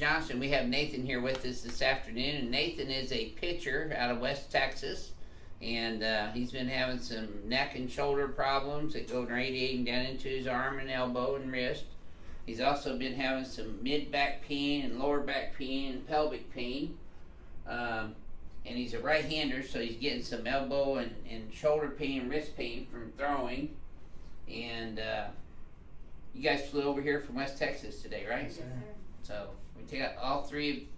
Johnson. We have Nathan here with us this afternoon, and Nathan is a pitcher out of West Texas, and he's been having some neck and shoulder problems that go radiating down into his arm and elbow and wrist. He's also been having some mid-back pain and lower back pain and pelvic pain, and he's a right-hander, so he's getting some elbow and shoulder pain and wrist pain from throwing. And you guys flew over here from West Texas today, right? Yes, sir. So we take out all three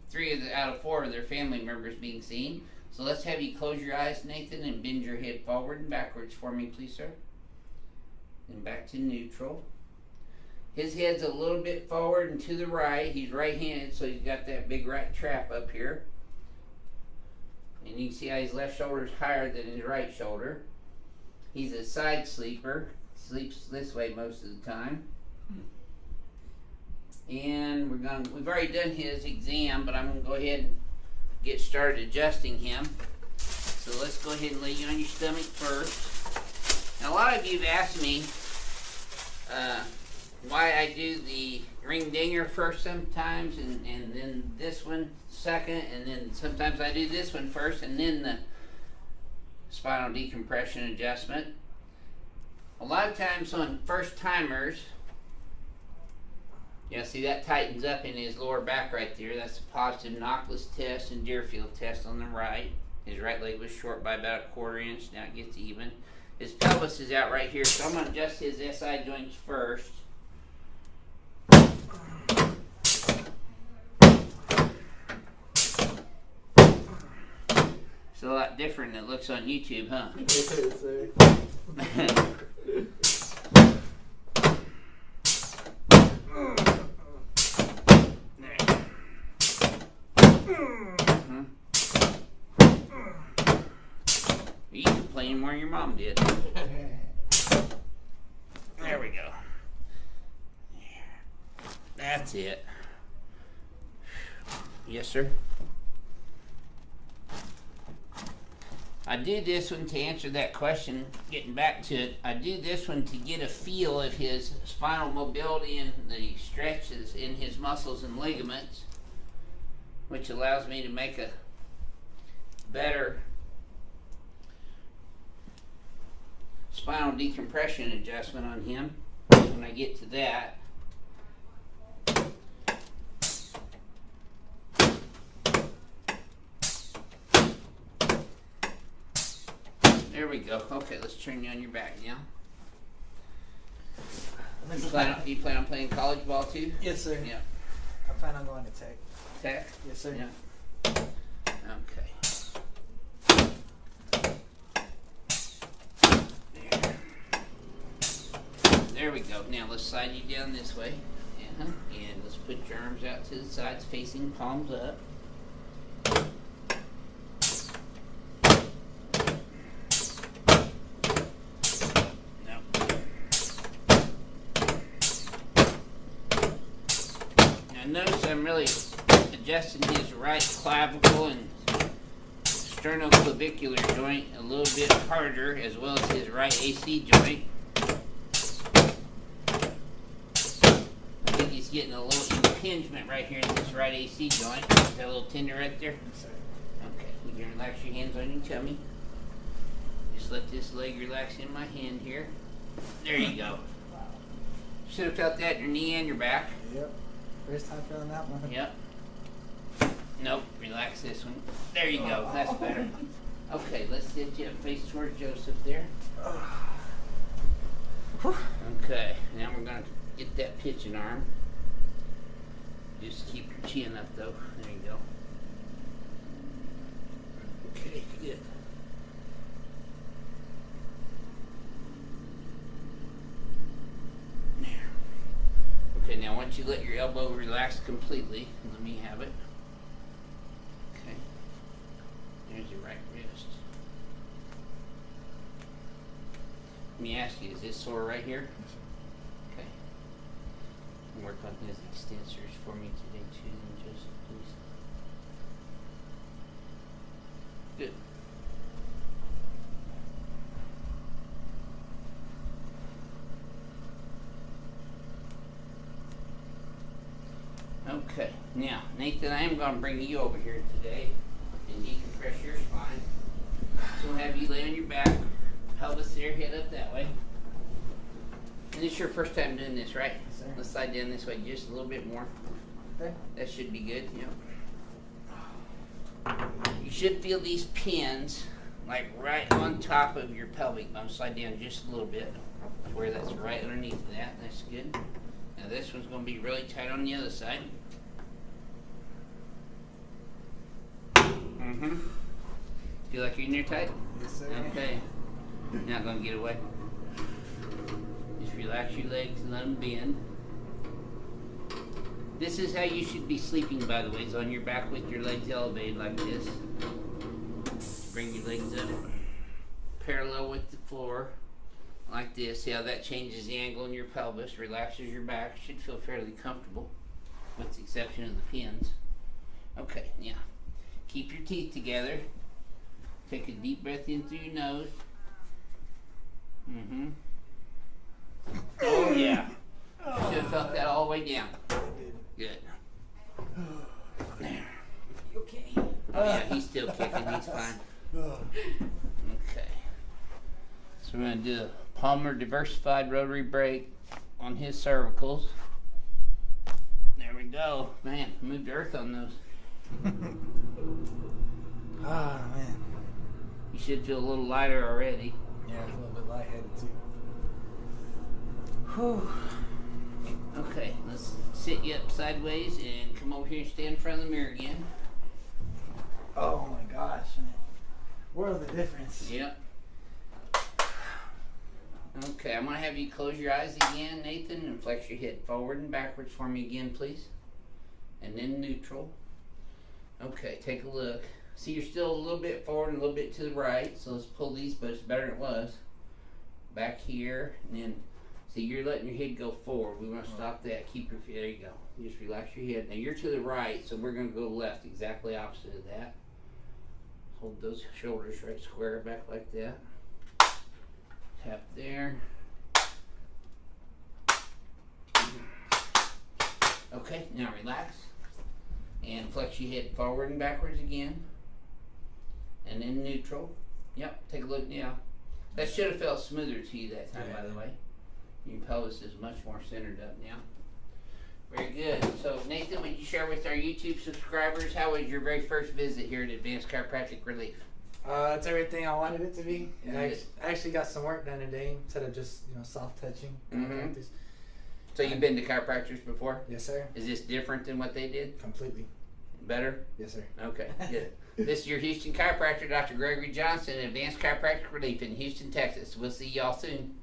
out of four of their family members being seen. So let's have you close your eyes, Nathan, and bend your head forward and backwards for me, please, sir. And back to neutral. His head's a little bit forward and to the right. He's right-handed, so he's got that big right trap up here. And you can see how his left shoulder is higher than his right shoulder. He's a side sleeper. Sleeps this way most of the time. And we've already done his exam, but I'm going to go ahead and get started adjusting him. So let's go ahead and lay you on your stomach first. Now, a lot of you have asked me why I do the ring dinger first sometimes, and then this one second, and then sometimes I do this one first, and then the spinal decompression adjustment. A lot of times on first timers, see that tightens up in his lower back right there. That's a positive Knockless test and Deerfield test on the right. His right leg was short by about a 1/4 inch. Now it gets even. His pelvis is out right here, so I'm going to adjust his SI joints first. It's a lot different than it looks on YouTube, huh? You complain more than your mom did. There we go. That's it. Yes, sir. I do this one to answer that question, getting back to it. I do this one to get a feel of his spinal mobility and the stretches in his muscles and ligaments, which allows me to make a better spinal decompression adjustment on him when I get to that. There we go. Okay, let's turn you on your back now. You plan on playing college ball too? Yes, sir. Yeah. I plan on going to Tech. Tech? Yes, sir. Yeah. Okay. There we go. Now let's slide you down this way. And let's put your arms out to the sides, facing palms up. Notice I'm really adjusting his right clavicle and sternoclavicular joint a little bit harder, as well as his right AC joint. I think he's getting a little impingement right here in this right AC joint. Is that a little tender right there? Okay, you can relax your hands on your tummy. Just let this leg relax in my hand here. There you go. Should have felt that in your knee and your back. Yep. First time feeling that one. Yep. Nope. Relax this one. There you go. That's better. Okay, let's sit you up face towards Joseph there. Okay, now we're going to get that pitching arm. Just keep your chin up though. There you go. Okay, good. Okay, now once you let your elbow relax completely, let me have it. Okay. There's your right wrist. Let me ask you, is this sore right here? Okay. And work on his extensors for me today too, Joseph, please. Good. Okay. Now, Nathan, I am going to bring you over here today and decompress your spine. So we'll have you lay on your back, pelvis there, head up that way. And it's your first time doing this, right? Yes, sir. Let's slide down this way just a little bit more. Okay. That should be good, yep. You should feel these pins like right on top of your pelvic bone. Slide down just a little bit where that's right underneath that. That's good. Now this one's going to be really tight on the other side. Mm-hmm. Feel like you're in there tight? Yes, sir. Okay. You're not going to get away. Just relax your legs and let them bend. This is how you should be sleeping, by the way. It's on your back with your legs elevated like this. Bring your legs up parallel with the floor like this. See how that changes the angle in your pelvis, relaxes your back. Should feel fairly comfortable with the exception of the pins. Okay, now keep your teeth together. Take a deep breath in through your nose. Mm-hmm. Oh yeah. Should have felt that all the way down. Good. There. You okay? Oh yeah, he's still kicking. He's fine. Okay. So we're going to do a Palmer diversified rotary break on his cervicals. There we go. Man, moved earth on those. Ah, man. You should feel a little lighter already. Yeah, I feel a bit lightheaded too. Whew. Okay, let's sit you up sideways and come over here and stand in front of the mirror again. Oh my gosh, man. World of difference. Yep. Okay, I'm going to have you close your eyes again, Nathan, and flex your head forward and backwards for me again, please. And then neutral. Okay, take a look. See, you're still a little bit forward and a little bit to the right, so let's pull these, but it's better than it was. Back here, and then, see, you're letting your head go forward. We want to stop that. Keep your feet, there you go. You just relax your head. Now, you're to the right, so we're going to go left, exactly opposite of that. Hold those shoulders right square back like that. Tap there. Okay, now relax. And flex your head forward and backwards again. And then neutral. Yep, take a look now. That should have felt smoother to you that time, by the way. Your pelvis is much more centered up now. Very good. So, Nathan, would you share with our YouTube subscribers how was your very first visit here at Advanced Chiropractic Relief? It's everything I wanted it to be. And I Good. actually got some work done today instead of just, soft touching. Mhm. So you've been to chiropractors before? Yes, sir. Is this different than what they did? Completely. Better? Yes, sir. Okay, good. This is your Houston chiropractor, Dr. Gregory Johnson, Advanced Chiropractic Relief in Houston, Texas. We'll see y'all soon.